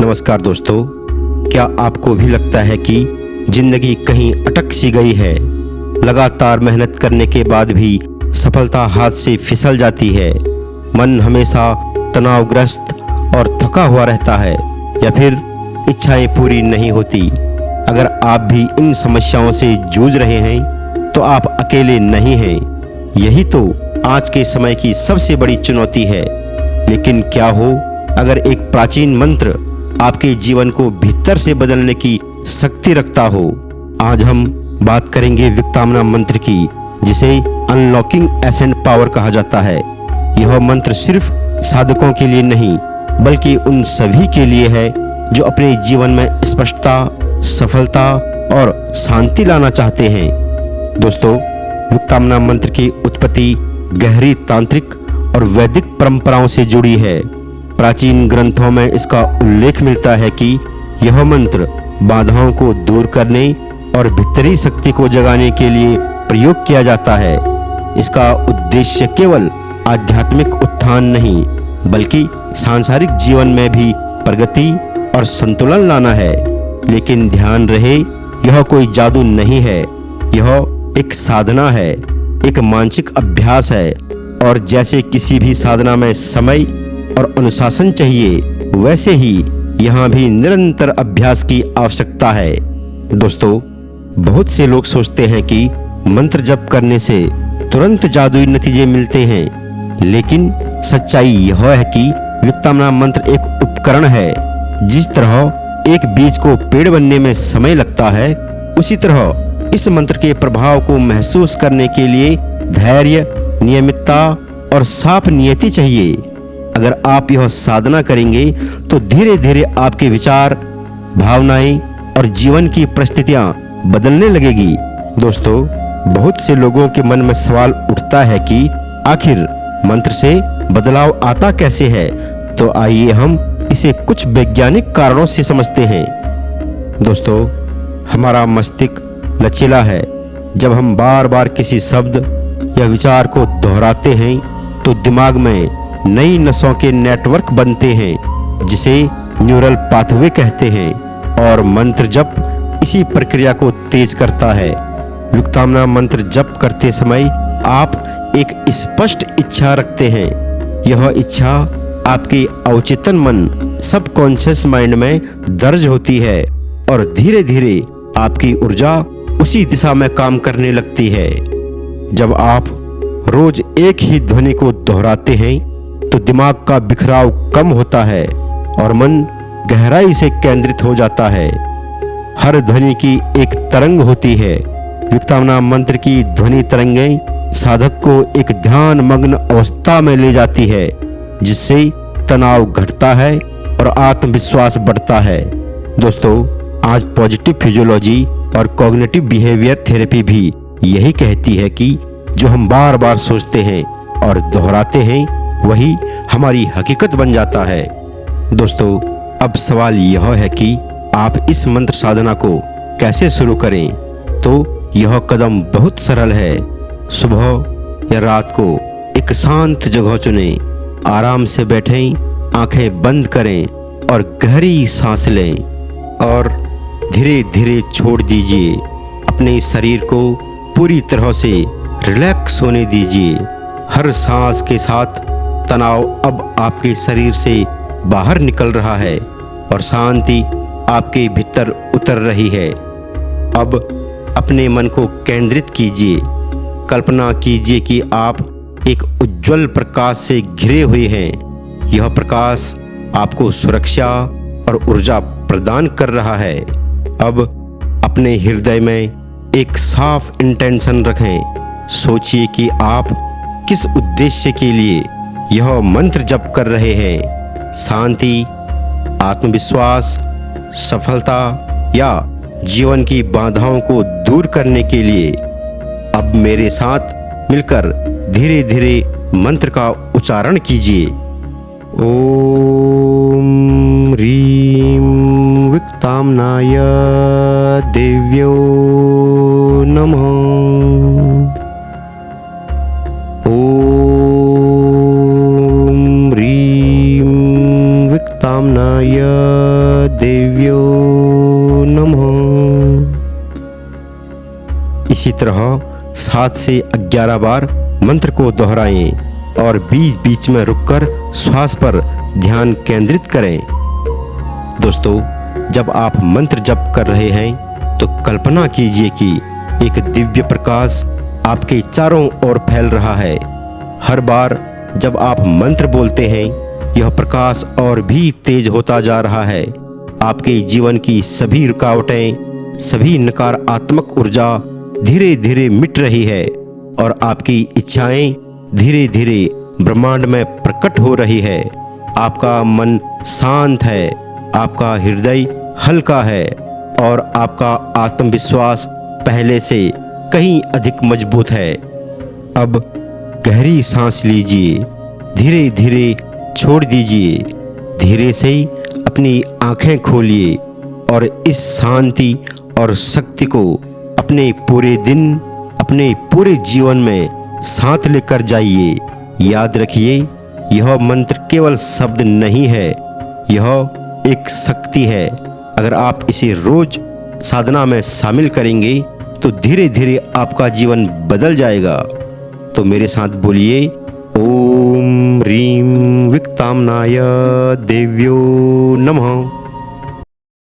नमस्कार दोस्तों, क्या आपको भी लगता है कि जिंदगी कहीं अटक सी गई है? लगातार मेहनत करने के बाद भी सफलता हाथ से फिसल जाती है। मन हमेशा तनावग्रस्त और थका हुआ रहता है या फिर इच्छाएं पूरी नहीं होती। अगर आप भी इन समस्याओं से जूझ रहे हैं तो आप अकेले नहीं हैं। यही तो आज के समय की सबसे बड़ी चुनौती है। लेकिन क्या हो अगर एक प्राचीन मंत्र आपके जीवन को भीतर से बदलने की शक्ति रखता हो? आज हम बात करेंगे विक्टामना मंत्र की, जिसे अनलॉकिंग एसेंट पावर कहा जाता है। यह मंत्र सिर्फ साधकों के लिए नहीं, बल्कि उन सभी के लिए है जो अपने जीवन में स्पष्टता, सफलता और शांति लाना चाहते हैं। दोस्तों, विक्टामना मंत्र की उत्पत्ति गहरी तांत्रिक और वैदिक परंपराओं से जुड़ी है। प्राचीन ग्रंथों में इसका उल्लेख मिलता है कि यह मंत्र बाधाओं को दूर करने और भीतरी शक्ति को जगाने के लिए प्रयोग किया जाता है। इसका उद्देश्य केवल आध्यात्मिक उत्थान नहीं, बल्कि सांसारिक जीवन में भी प्रगति और संतुलन लाना है। लेकिन ध्यान रहे, यह कोई जादू नहीं है। यह एक साधना है, एक मानसिक अभ्यास है, और जैसे किसी भी साधना में समय और अनुशासन चाहिए, वैसे ही यहाँ भी निरंतर अभ्यास की आवश्यकता है। दोस्तों, बहुत से लोग सोचते हैं कि मंत्र जप करने से तुरंत जादुई नतीजे मिलते हैं, लेकिन सच्चाई यह है कि विक्टामना मंत्र एक उपकरण है। जिस तरह एक बीज को पेड़ बनने में समय लगता है, उसी तरह इस मंत्र के प्रभाव को महसूस करने के लिए धैर्य, नियमितता और साफ नियति चाहिए। अगर आप यह साधना करेंगे तो धीरे धीरे आपके विचार, भावनाएं और जीवन की परिस्थितियां बदलने लगेगी। दोस्तों, बहुत से लोगों के मन में सवाल उठता है कि आखिर मंत्र से बदलाव आता कैसे है? तो आइए हम इसे कुछ वैज्ञानिक कारणों से समझते हैं। दोस्तों, हमारा मस्तिष्क लचीला है। जब हम बार बार किसी शब्द या विचार को दोहराते हैं तो दिमाग में नई नसों के नेटवर्क बनते हैं, जिसे न्यूरल पाथवे कहते हैं, और मंत्र जप इसी प्रक्रिया को तेज करता है। विक्टामना मंत्र जप करते समय आप एक स्पष्ट इच्छा रखते हैं। यह इच्छा आपके अवचेतन मन, सबकॉन्शियस माइंड में दर्ज होती है, और धीरे धीरे आपकी ऊर्जा उसी दिशा में काम करने लगती है। जब आप रोज एक ही ध्वनि को दोहराते हैं तो दिमाग का बिखराव कम होता है और मन गहराई से केंद्रित हो जाता है। हर ध्वनि की एक तरंग होती है। विक्टामना मंत्र की ध्वनि तरंगें साधक को एक ध्यान मग्न अवस्था में ले जाती है, जिससे तनाव घटता है और आत्मविश्वास बढ़ता है। दोस्तों, आज पॉजिटिव फिजियोलॉजी और कॉग्निटिव बिहेवियर थेरेपी भी यही कहती है कि जो हम बार बार सोचते हैं और दोहराते हैं, वही हमारी हकीकत बन जाता है। दोस्तों, अब सवाल यह है कि आप इस मंत्र साधना को कैसे शुरू करें? तो यह कदम बहुत सरल है। सुबह या रात को एक शांत जगह चुनें, आराम से बैठें, आंखें बंद करें और गहरी सांस लें, और धीरे धीरे छोड़ दीजिए। अपने शरीर को पूरी तरह से रिलैक्स होने दीजिए। हर सांस के साथ तनाव अब आपके शरीर से बाहर निकल रहा है और शांति आपके भीतर उतर रही है। अब अपने मन को केंद्रित कीजिए। कल्पना कीजिए कि आप एक उज्जवल प्रकाश से घिरे हुए हैं। यह प्रकाश आपको सुरक्षा और ऊर्जा प्रदान कर रहा है। अब अपने हृदय में एक साफ इंटेंशन रखें। सोचिए कि आप किस उद्देश्य के लिए यह मंत्र जप कर रहे हैं। शांति, आत्मविश्वास, सफलता या जीवन की बाधाओं को दूर करने के लिए। अब मेरे साथ मिलकर धीरे धीरे मंत्र का उच्चारण कीजिए। ओम ह्रीं विक्टामनाय देव्यो नमः। ओम ह्रीं विक्टामनाय देव्यो नमः। इसी तरह 7 से 11 बार मंत्र को दोहराएं और बीच बीच में रुककर श्वास पर ध्यान केंद्रित करें। दोस्तों, जब आप मंत्र जप कर रहे हैं तो कल्पना कीजिए कि एक दिव्य प्रकाश आपके चारों ओर फैल रहा है। हर बार जब आप मंत्र बोलते हैं, यह प्रकाश और भी तेज होता जा रहा है। आपके जीवन की सभी रुकावटें, सभी नकारात्मक ऊर्जा धीरे धीरे मिट रही है और आपकी इच्छाएं धीरे धीरे ब्रह्मांड में प्रकट हो रही है। आपका मन शांत है, आपका हृदय हल्का है और आपका आत्मविश्वास पहले से कहीं अधिक मजबूत है। अब गहरी सांस लीजिए, धीरे धीरे छोड़ दीजिए, धीरे से अपनी आंखें खोलिए और इस शांति और शक्ति को अपने पूरे दिन, अपने पूरे जीवन में साथ लेकर जाइए। याद रखिए, यह मंत्र केवल शब्द नहीं है, यह एक शक्ति है। अगर आप इसे रोज साधना में शामिल करेंगे तो धीरे धीरे आपका जीवन बदल जाएगा। तो मेरे साथ बोलिए, ओम ह्रीं विक्तामनाय देव्यो नमः।